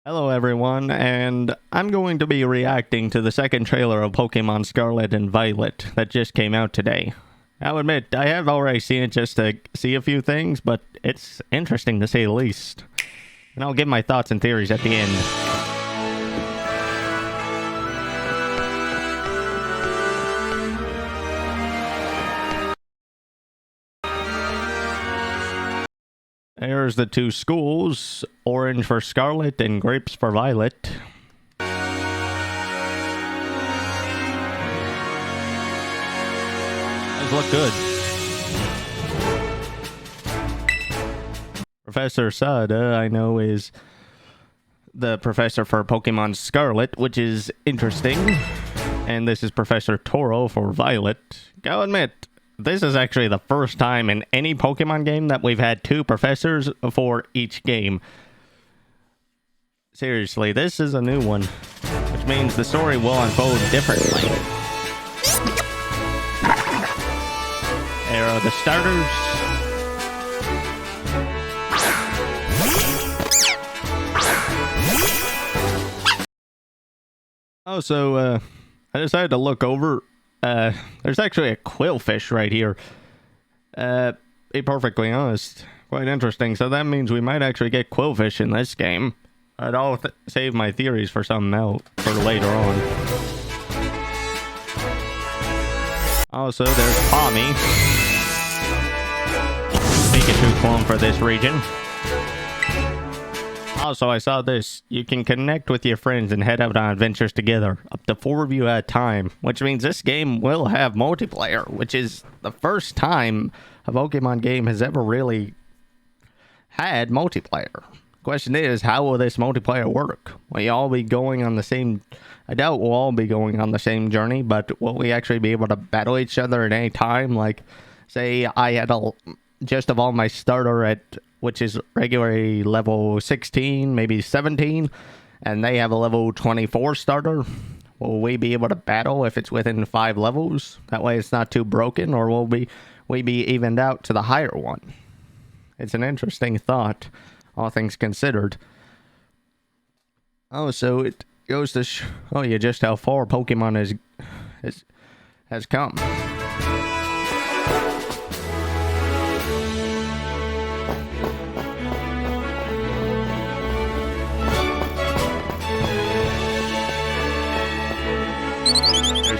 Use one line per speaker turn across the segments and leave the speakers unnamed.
Hello everyone, and I'm going to be reacting to the second trailer of Pokemon Scarlet and Violet that just came out today. I'll admit, I have already seen it just to see a few things, but it's interesting to say the least. And I'll give my thoughts and theories at the end. There's the two schools, orange for Scarlet and grapes for Violet. Those look good. Professor Sada, I know, is the professor for Pokemon Scarlet, which is interesting. And this is Professor Toro for Violet. Gotta admit, this is actually the first time in any Pokemon game that we've had two professors for each game. Seriously, this is a new one, which means the story will unfold differently. There are the starters. Oh, so, I decided to look over. There's actually a quillfish right here. Be perfectly honest, quite interesting. So that means we might actually get quillfish in this game. I'll save my theories for something else for later on. Also, there's Pommy, Pikachu clone for this region. Also, I saw this. You can connect with your friends and head out on adventures together, up to 4 of you at a time, which means this game will have multiplayer, which is the first time a Pokemon game has ever really had multiplayer. Question is, how will this multiplayer work? Will you all be going on the same... I doubt we'll all be going on the same journey, but will we actually be able to battle each other at any time? Like, say I had just evolved my starter at... which is regularly level 16, maybe 17, and they have a level 24 starter. Will we be able to battle if it's within 5 levels? That way it's not too broken, or will we be evened out to the higher one? It's an interesting thought, all things considered. Oh, so it goes to show you just how far Pokemon has come.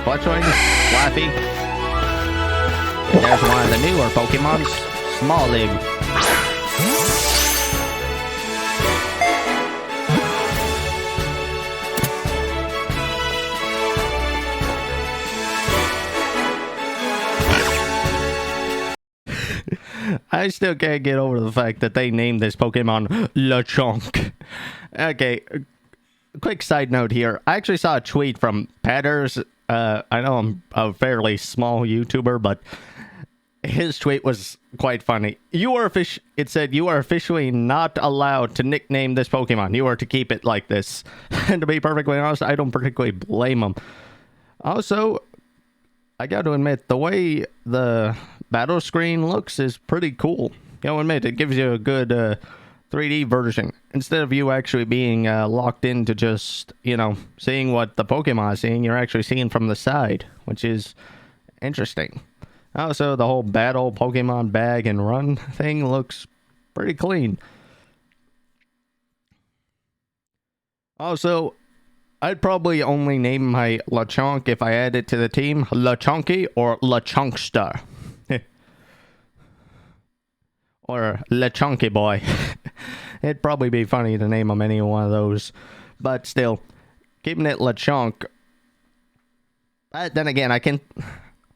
Fletchling, Flappy. There's one of the newer Pokemons, Smallig. I still can't get over the fact that they named this Pokemon Lechonk. Okay, quick side note here. I actually saw a tweet from Patters. I know I'm a fairly small YouTuber, but his tweet was quite funny. It said, you are officially not allowed to nickname this Pokemon. You are to keep it like this. And to be perfectly honest, I don't particularly blame him. Also, I got to admit, the way the battle screen looks is pretty cool. You know, admit, it gives you a good 3D version, instead of you actually being locked into just, you know, seeing what the Pokemon is seeing. You're actually seeing from the side, which is interesting. Also, the whole battle Pokemon bag and run thing looks pretty clean. Also, I'd probably only name my Lechonk if I add it to the team Lechonky or Lechonkster. Or Lechonky Boy. It'd probably be funny to name him any one of those. But still, keeping it Lechonk. But then again, I can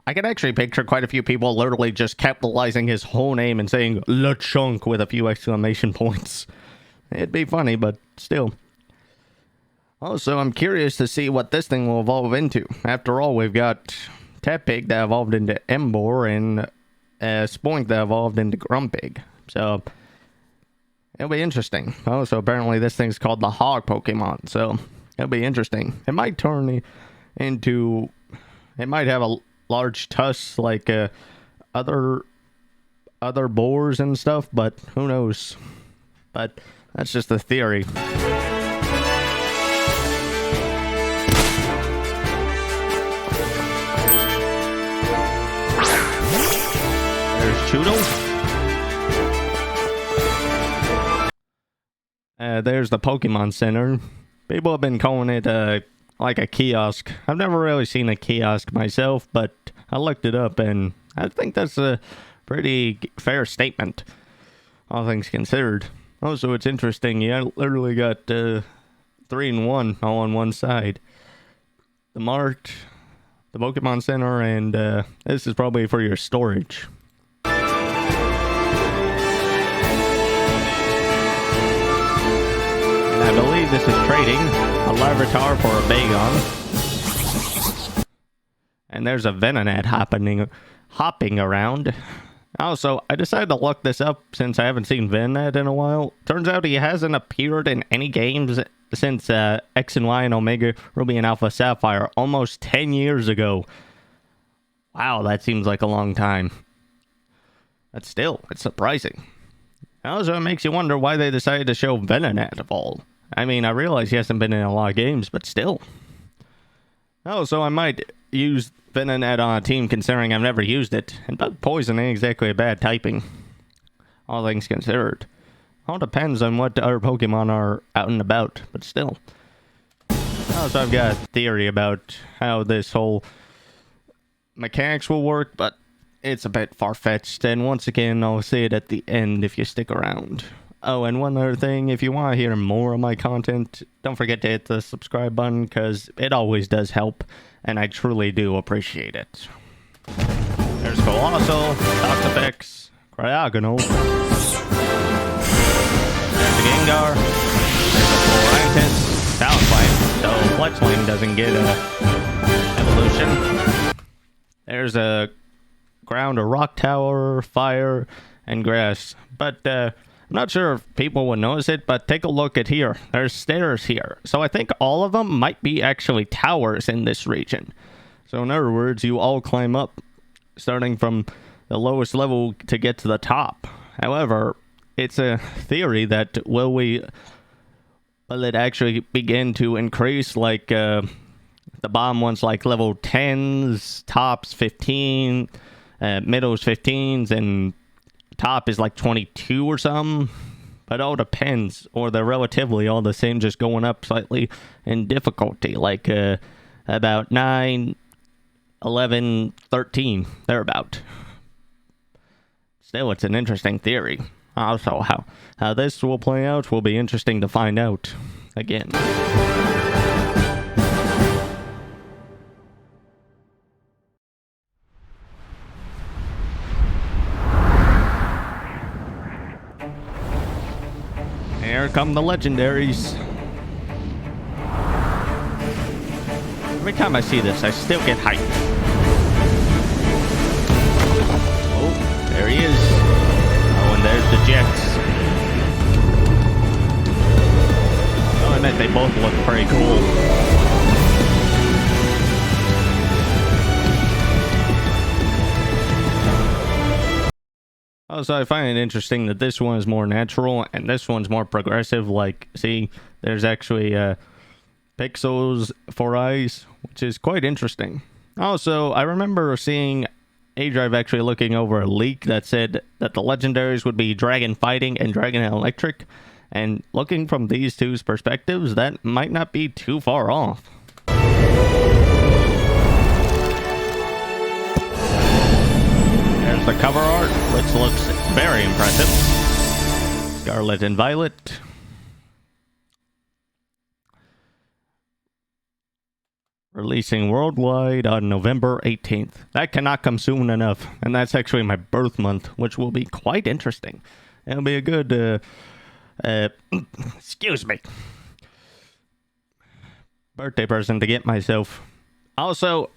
actually picture quite a few people literally just capitalizing his whole name and saying Lechonk with a few exclamation points. It'd be funny, but still. Also, I'm curious to see what this thing will evolve into. After all, we've got Tepig that evolved into Emboar and Spoink that evolved into Grumpig. So it'll be interesting. Oh, so apparently this thing's called the Hog Pokemon. So it'll be interesting. It might turn into... It might have a large tusk like other boars and stuff, but who knows? But that's just a theory. Toodle. There's the Pokemon Center. People have been calling it like a kiosk. I've never really seen a kiosk myself, but I looked it up, and I think that's a pretty fair statement, all things considered. Also, it's interesting. You literally got 3 in 1 all on one side. The Mart, the Pokemon Center, and this is probably for your storage. I believe this is trading a Larvitar for a Bagon. And there's a Venonat hopping around. Also, I decided to look this up since I haven't seen Venonat in a while. Turns out he hasn't appeared in any games since X and Y and Omega Ruby and Alpha Sapphire almost 10 years ago. Wow, that seems like a long time. But still, it's surprising. Also, it makes you wonder why they decided to show Venonat of all. I mean, I realize he hasn't been in a lot of games, but still. Oh, so I might use Venonat on a team considering I've never used it. And Bug Poison ain't exactly a bad typing, all things considered. All depends on what other Pokemon are out and about, but still. Oh, so I've got a theory about how this whole mechanics will work, but it's a bit far-fetched, and once again, I'll say it at the end if you stick around. Oh, and one other thing, if you want to hear more of my content, don't forget to hit the subscribe button, because it always does help, and I truly do appreciate it. There's Colossal, Toxapex, Cryogonal, there's the Gengar, there's a Florentius, Talonflame, so Fletchling doesn't get a evolution. There's a ground, a rock tower, fire, and grass. But I'm not sure if people will notice it, but take a look at here. There's stairs here. So I think all of them might be actually towers in this region. So in other words, you all climb up, starting from the lowest level to get to the top. However, it's a theory that will it actually begin to increase, like the bottom one's like level 10s, tops 15, middle's 15s, and top is like 22 or something. But it all depends, or they're relatively all the same, just going up slightly in difficulty, like about 9, 11, 13, thereabout. Still, it's an interesting theory. Also, how this will play out will be interesting to find out again. Here come the legendaries. Every time I see this, I still get hyped. Oh, there he is. Oh, and there's the Jets. Oh, I admit they both look pretty cool. Also, I find it interesting that this one is more natural and this one's more progressive. Like, see, there's actually pixels for eyes, which is quite interesting. Also, I remember seeing A-Drive actually looking over a leak that said that the legendaries would be Dragon Fighting and Dragon Electric. And looking from these two's perspectives, that might not be too far off. There's the cover art, which looks very impressive. Scarlet and Violet. Releasing worldwide on November 18th. That cannot come soon enough. And that's actually my birth month, which will be quite interesting. It'll be a good, excuse me, birthday present to get myself. Also,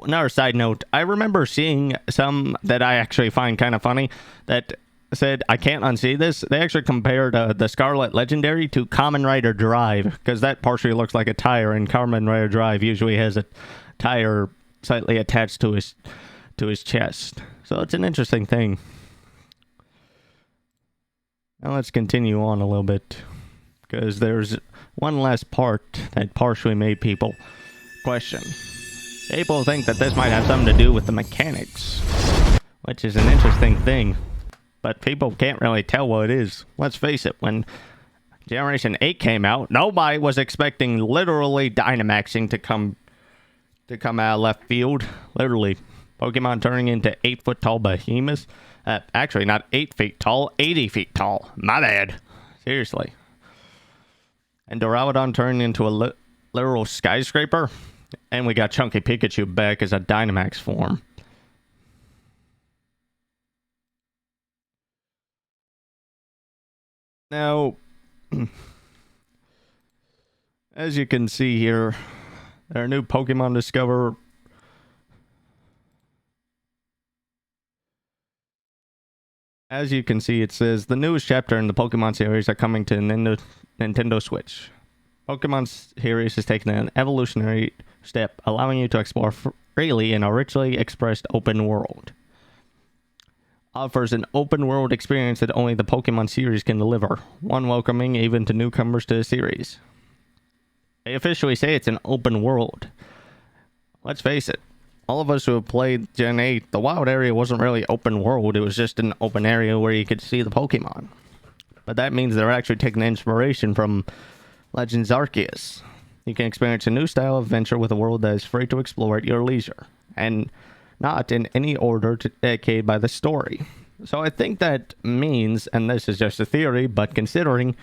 another side note, I remember seeing some that I actually find kind of funny that said, I can't unsee this. They actually compared the Scarlet Legendary to Kamen Rider Drive, because that partially looks like a tire, and Kamen Rider Drive usually has a tire slightly attached to his chest. So it's an interesting thing. Now let's continue on a little bit, because there's one last part that partially made people question. People think that this might have something to do with the mechanics. which is an interesting thing. But people can't really tell what it is. Let's face it, when Generation 8 came out, nobody was expecting literally Dynamaxing to come out of left field. Literally, Pokemon turning into 8-foot tall behemoths. Actually, not 8 feet tall, 80 feet tall. My bad. Seriously. And Duraludon turning into a literal skyscraper. And we got Chunky Pikachu back as a Dynamax form. Now, as you can see here, there are new Pokemon discovered. As you can see, it says the newest chapter in the Pokemon series are coming to Nintendo Switch. Pokemon series has taken an evolutionary step, allowing you to explore freely in a richly expressed open world. Offers an open world experience that only the Pokemon series can deliver, one welcoming even to newcomers to the series. They officially say it's an open world. Let's face it, all of us who have played Gen 8, the wild area wasn't really open world, it was just an open area where you could see the Pokemon. But that means they're actually taking inspiration from Legends Arceus. You can experience a new style of adventure with a world that is free to explore at your leisure, and not in any order dedicated by the story. So I think that means, and this is just a theory, but considering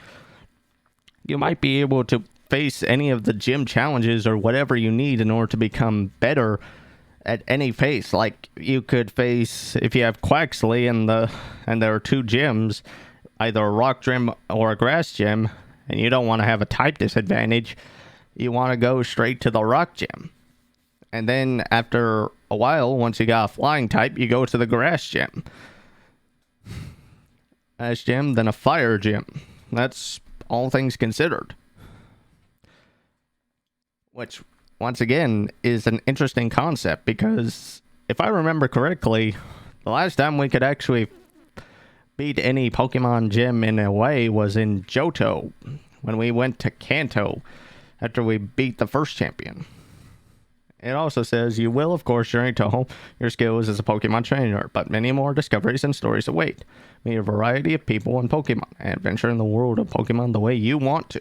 you might be able to face any of the gym challenges or whatever you need in order to become better at any phase. Like you could face, if you have Quaxley and there are two gyms, either a rock gym or a grass gym, and you don't want to have a type disadvantage, you want to go straight to the rock gym. And then after a while, once you got a flying type, you go to the grass gym. Grass gym, then a fire gym. That's all things considered. Which, once again, is an interesting concept because if I remember correctly, the last time we could actually beat any Pokemon gym in a way was in Johto, when we went to Kanto after we beat the first champion. It also says, you will, of course, journey to hone your skills as a Pokemon trainer, but many more discoveries and stories await. Meet a variety of people and Pokemon, and adventure in the world of Pokemon the way you want to.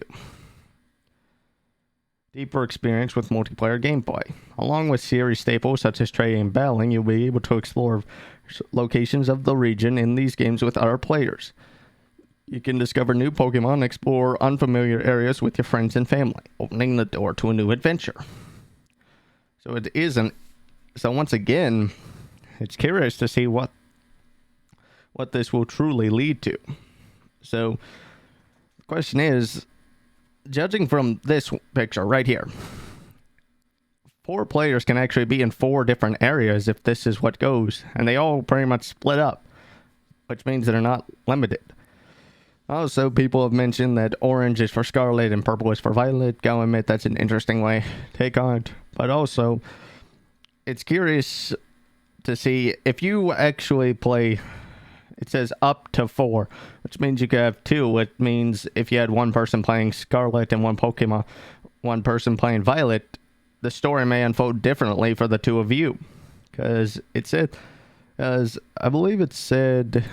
Deeper experience with multiplayer gameplay. Along with series staples such as trading and battling, you'll be able to explore locations of the region in these games with other players. You can discover new Pokemon and explore unfamiliar areas with your friends and family, opening the door to a new adventure. So it isn't. So once again, it's curious to see what this will truly lead to. So the question is, judging from this picture right here, 4 players can actually be in 4 different areas if this is what goes, and they all pretty much split up, which means they're not limited. Also, people have mentioned that orange is for Scarlet and purple is for Violet. Gotta admit, that's an interesting way to take on it. But also, it's curious to see if you actually play, it says up to 4, which means you could have 2. It means if you had one person playing Scarlet and one person playing Violet, the story may unfold differently for the two of you. Because it said, as I believe it said,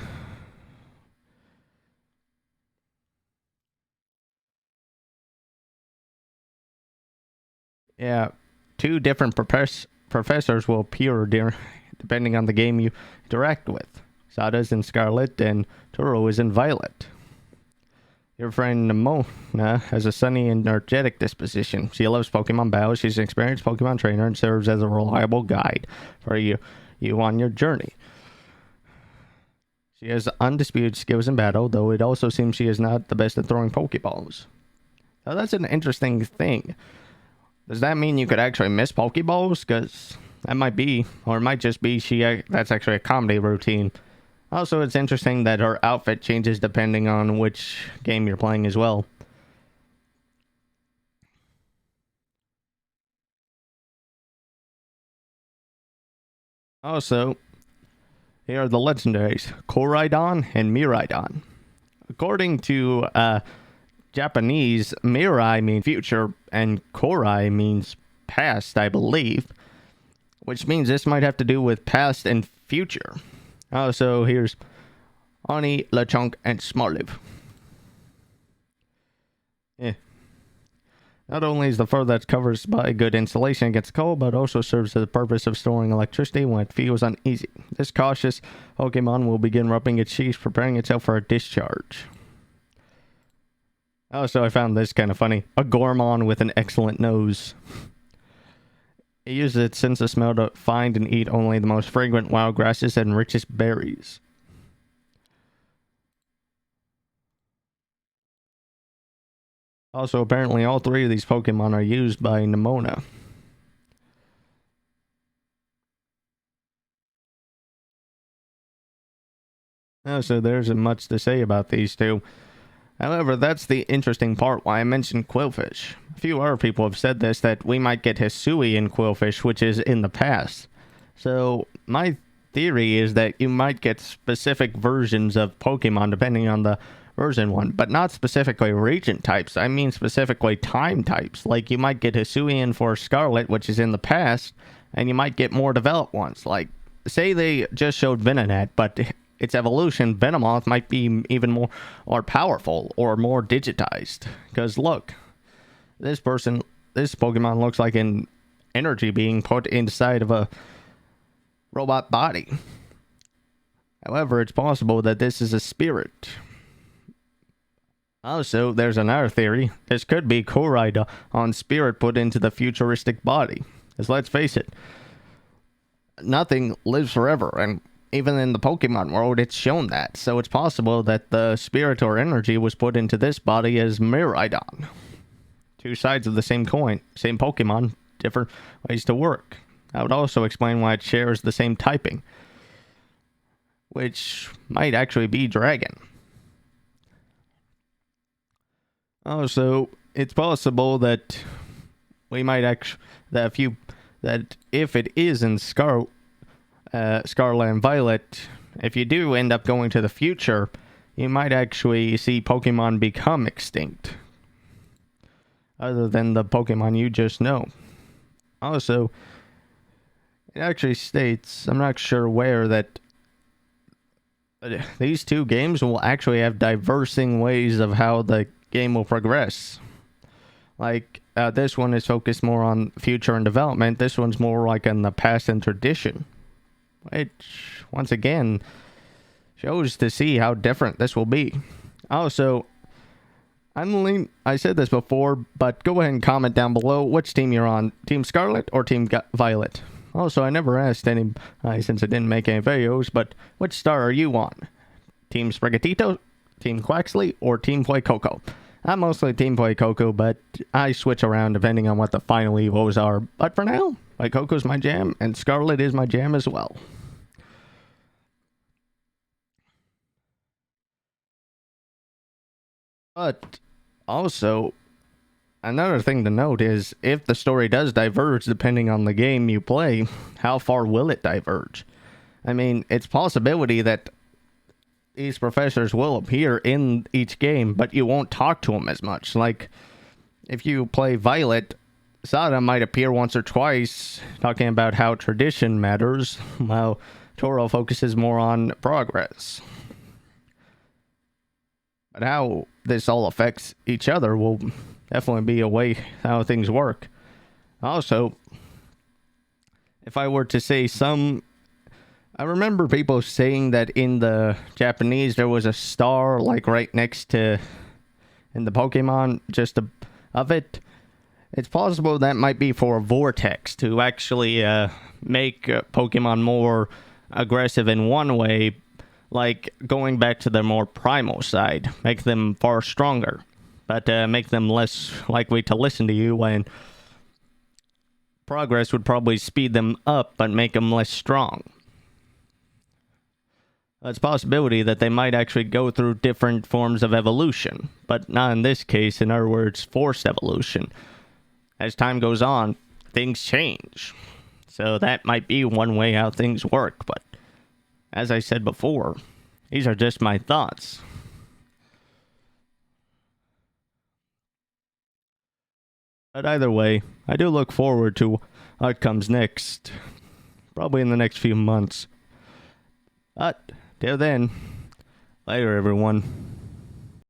yeah, 2 different professors will appear depending on the game you interact with. Sada's in Scarlet and Turo is in Violet. Your friend Mona has a sunny and energetic disposition. She loves Pokemon battles. She's an experienced Pokemon trainer and serves as a reliable guide for you on your journey. She has undisputed skills in battle, though it also seems she is not the best at throwing Pokeballs. Now that's an interesting thing. Does that mean you could actually miss Pokeballs? Because that might be, or it might just be that's actually a comedy routine. Also, it's interesting that her outfit changes depending on which game you're playing as well. Also, here are the legendaries, Koraidon and Miraidon. According to Japanese, Mirai means future and Korai means past, I believe. Which means this might have to do with past and future. So here's Oni, Lechonk, and Smartliv. Yeah. Not only is the fur that's covered by good insulation against cold, but also serves the purpose of storing electricity when it feels uneasy. This cautious Pokemon will begin rubbing its cheeks, preparing itself for a discharge. So I found this kind of funny. A Gormon with an excellent nose. It uses its sense of smell to find and eat only the most fragrant wild grasses and richest berries. Also, apparently all three of these Pokemon are used by Nemona. So there's much to say about these two. However, that's the interesting part why I mentioned Quillfish. A few other people have said this, that we might get Hisui in Quillfish, which is in the past. So, my theory is that you might get specific versions of Pokemon depending on the version one, but not specifically region types. I mean specifically time types. Like, you might get Hisui in for Scarlet, which is in the past, and you might get more developed ones. Like, say they just showed Venonat, but its evolution, Venomoth, might be even more powerful or more digitized. Because look, this Pokemon looks like an energy being put inside of a robot body. However, it's possible that this is a spirit. Also, there's another theory. This could be Koraida on spirit put into the futuristic body. Because let's face it, nothing lives forever, and even in the Pokemon world, it's shown that. So it's possible that the spirit or energy was put into this body as Miraidon. Two sides of the same coin. Same Pokemon, different ways to work. That would also explain why it shares the same typing, which might actually be Dragon. Also, it's possible that we might actually... that if it is in Scarlet and Violet, if you do end up going to the future, you might actually see Pokemon become extinct. Other than the Pokemon you just know. Also, it actually states, I'm not sure where, that these two games will actually have diversing ways of how the game will progress. Like, this one is focused more on future and development. This one's more like in the past and tradition. Which, once again, shows to see how different this will be. Also, I said this before, but go ahead and comment down below which team you're on. Team Scarlet or Team Violet? Also, I never asked any, since I didn't make any videos, but which star are you on? Team Sprigatito, Team Quaxley, or Team Play Coco? I'm mostly Team Play Coco, but I switch around depending on what the final evos are. But for now, Play Coco's my jam, and Scarlet is my jam as well. But also, another thing to note is, if the story does diverge depending on the game you play, how far will it diverge? I mean, it's a possibility that these professors will appear in each game, but you won't talk to them as much. Like, if you play Violet, Sada might appear once or twice, talking about how tradition matters, while Toro focuses more on progress. But how this all affects each other will definitely be a way how things work. Also, if I were to say I remember people saying that in the Japanese there was a star like right next to, in the Pokemon, just of it. It's possible that might be for a vortex to actually make Pokemon more aggressive in one way, like going back to their more primal side, make them far stronger, but make them less likely to listen to you, and progress would probably speed them up but make them less strong. It's a possibility that they might actually go through different forms of evolution, but not in this case. In other words, forced evolution. As time goes on, things change. So that might be one way how things work, but as I said before, these are just my thoughts. But either way, I do look forward to what comes next. Probably in the next few months. But till then, later, everyone.